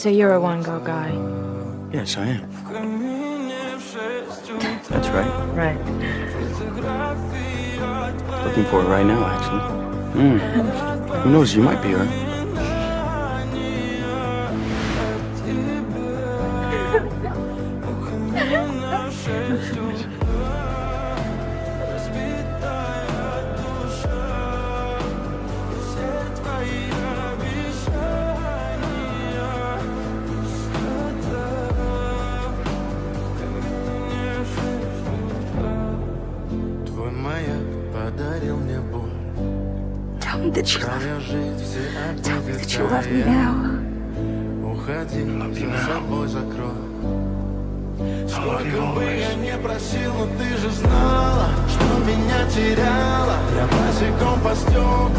So you're a one-girl guy. Yes, I am. That's right. Right. Looking for her right now, actually. Who knows? You might be her. Твой маяк подарил мне боль. Tell me that you love me. Tell me that you love me now. Уходи, за собой закрой. Сколько бы я не просил, но ты же знала, что меня теряла. Я босиком по стеклам